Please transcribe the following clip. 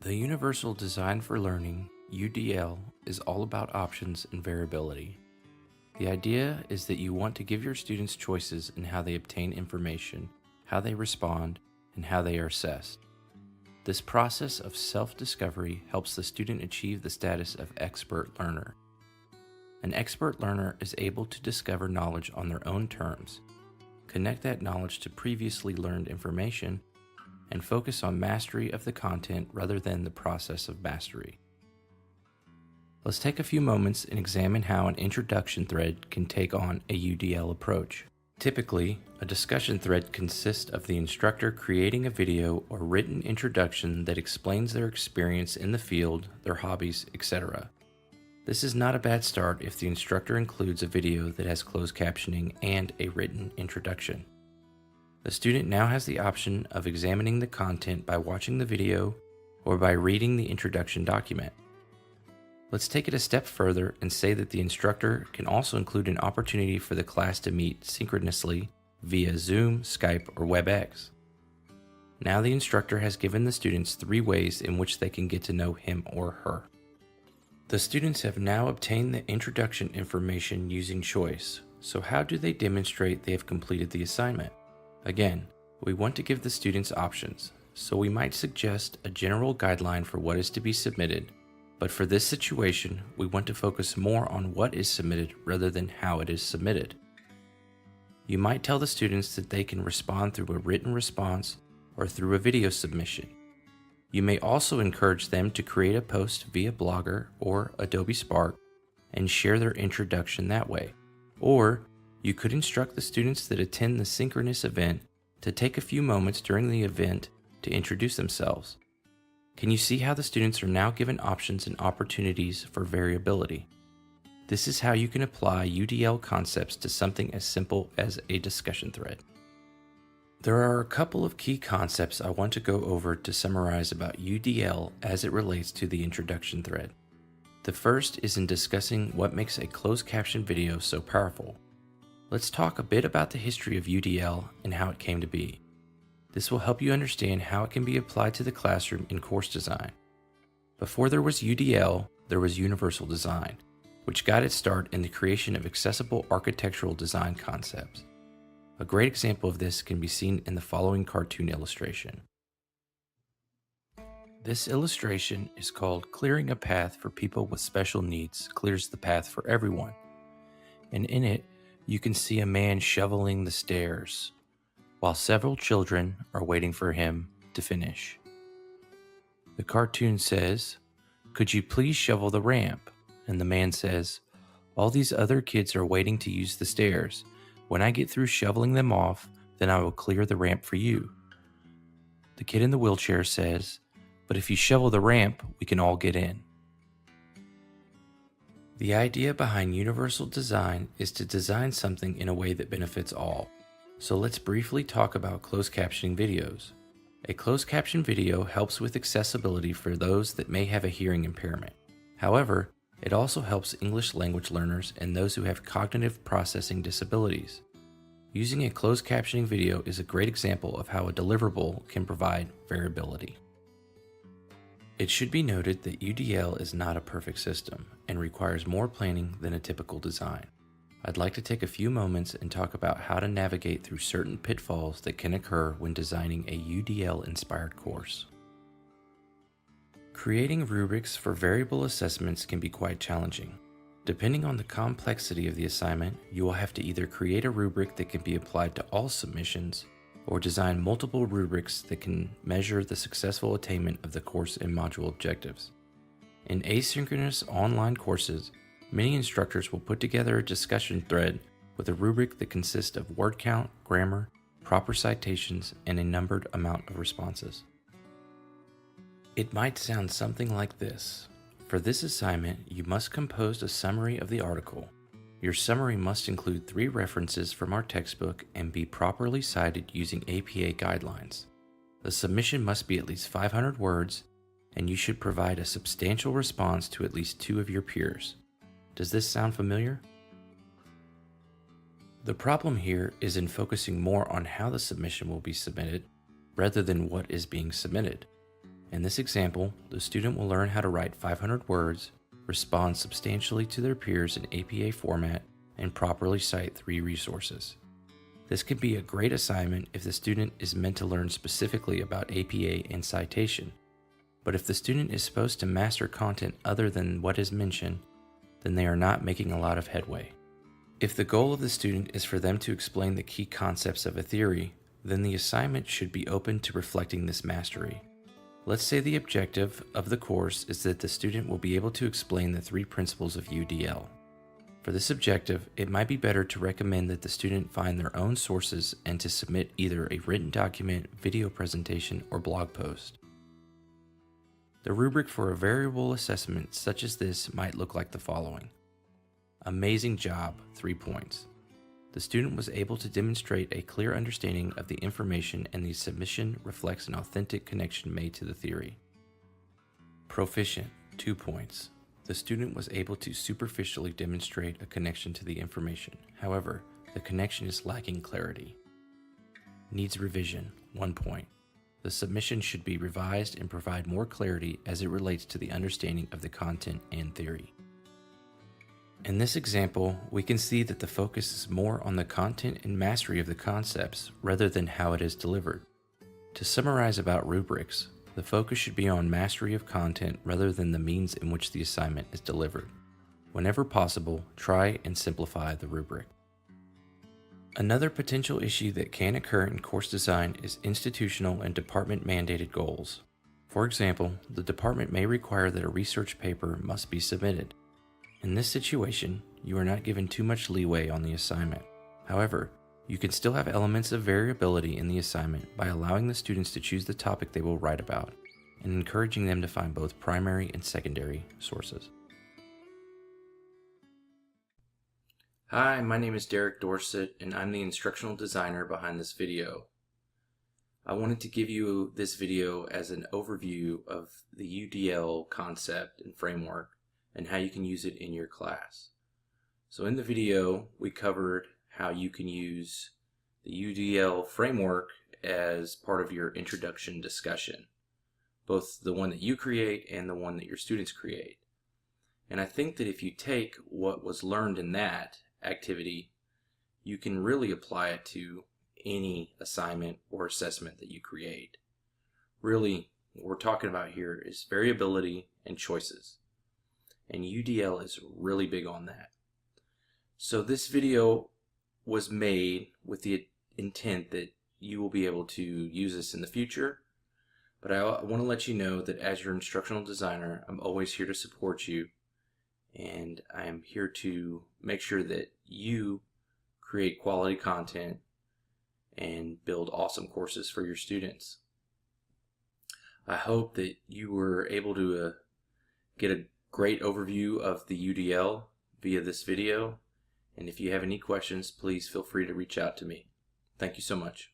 The Universal Design for Learning, UDL, is all about options and variability. The idea is that you want to give your students choices in how they obtain information, how they respond, and how they are assessed. This process of self-discovery helps the student achieve the status of expert learner. An expert learner is able to discover knowledge on their own terms, connect that knowledge to previously learned information, and focus on mastery of the content rather than the process of mastery. Let's take a few moments and examine how an introduction thread can take on a UDL approach. Typically, a discussion thread consists of the instructor creating a video or written introduction that explains their experience in the field, their hobbies, etc. This is not a bad start if the instructor includes a video that has closed captioning and a written introduction. The student now has the option of examining the content by watching the video or by reading the introduction document. Let's take it a step further and say that the instructor can also include an opportunity for the class to meet synchronously via Zoom, Skype, or WebEx. Now the instructor has given the students 3 ways in which they can get to know him or her. The students have now obtained the introduction information using choice, so how do they demonstrate they have completed the assignment? Again, we want to give the students options, so we might suggest a general guideline for what is to be submitted, but for this situation, we want to focus more on what is submitted rather than how it is submitted. You might tell the students that they can respond through a written response or through a video submission. You may also encourage them to create a post via Blogger or Adobe Spark and share their introduction that way. Or you could instruct the students that attend the synchronous event to take a few moments during the event to introduce themselves. Can you see how the students are now given options and opportunities for variability? This is how you can apply UDL concepts to something as simple as a discussion thread. There are a couple of key concepts I want to go over to summarize about UDL as it relates to the introduction thread. The first is in discussing what makes a closed caption video so powerful. Let's talk a bit about the history of UDL and how it came to be. This will help you understand how it can be applied to the classroom in course design. Before there was UDL, there was Universal Design, which got its start in the creation of accessible architectural design concepts. A great example of this can be seen in the following cartoon illustration. This illustration is called "Clearing a Path for People with Special Needs Clears the Path for Everyone," and in it, you can see a man shoveling the stairs, while several children are waiting for him to finish. The cartoon says, "Could you please shovel the ramp?" And the man says, "All these other kids are waiting to use the stairs. When I get through shoveling them off, then I will clear the ramp for you." The kid in the wheelchair says, "But if you shovel the ramp, we can all get in." The idea behind universal design is to design something in a way that benefits all. So let's briefly talk about closed captioning videos. A closed caption video helps with accessibility for those that may have a hearing impairment. However, it also helps English language learners and those who have cognitive processing disabilities. Using a closed captioning video is a great example of how a deliverable can provide variability. It should be noted that UDL is not a perfect system and requires more planning than a typical design. I'd like to take a few moments and talk about how to navigate through certain pitfalls that can occur when designing a UDL-inspired course. Creating rubrics for variable assessments can be quite challenging. Depending on the complexity of the assignment, you will have to either create a rubric that can be applied to all submissions, or design multiple rubrics that can measure the successful attainment of the course and module objectives. In asynchronous online courses, many instructors will put together a discussion thread with a rubric that consists of word count, grammar, proper citations, and a numbered amount of responses. It might sound something like this. For this assignment, you must compose a summary of the article. Your summary must include 3 references from our textbook and be properly cited using APA guidelines. The submission must be at least 500 words, and you should provide a substantial response to at least 2 of your peers. Does this sound familiar? The problem here is in focusing more on how the submission will be submitted rather than what is being submitted. In this example, the student will learn how to write 500 words, respond substantially to their peers in APA format, and properly cite 3 resources. This can be a great assignment if the student is meant to learn specifically about APA and citation. But if the student is supposed to master content other than what is mentioned, then they are not making a lot of headway. If the goal of the student is for them to explain the key concepts of a theory, then the assignment should be open to reflecting this mastery. Let's say the objective of the course is that the student will be able to explain the 3 principles of UDL. For this objective, it might be better to recommend that the student find their own sources and to submit either a written document, video presentation, or blog post. The rubric for a variable assessment such as this might look like the following. Amazing job, 3 points. The student was able to demonstrate a clear understanding of the information and the submission reflects an authentic connection made to the theory. Proficient, 2 points. The student was able to superficially demonstrate a connection to the information. However, the connection is lacking clarity. Needs revision, 1 point. The submission should be revised and provide more clarity as it relates to the understanding of the content and theory. In this example, we can see that the focus is more on the content and mastery of the concepts rather than how it is delivered. To summarize about rubrics, the focus should be on mastery of content rather than the means in which the assignment is delivered. Whenever possible, try and simplify the rubric. Another potential issue that can occur in course design is institutional and department mandated goals. For example, the department may require that a research paper must be submitted. In this situation, you are not given too much leeway on the assignment. However, you can still have elements of variability in the assignment by allowing the students to choose the topic they will write about and encouraging them to find both primary and secondary sources. Hi, my name is Derek Dorsett and I'm the instructional designer behind this video. I wanted to give you this video as an overview of the UDL concept and framework and how you can use it in your class. So in the video, we covered how you can use the UDL framework as part of your introduction discussion, both the one that you create and the one that your students create. And I think that if you take what was learned in that activity, you can really apply it to any assignment or assessment that you create. Really, what we're talking about here is variability and choices. And UDL is really big on that. So this video was made with the intent that you will be able to use this in the future. But I want to let you know that as your instructional designer, I'm always here to support you. And I am here to make sure that you create quality content and build awesome courses for your students. I hope that you were able to get a great overview of the UDL via this video. And if you have any questions, please feel free to reach out to me. Thank you so much.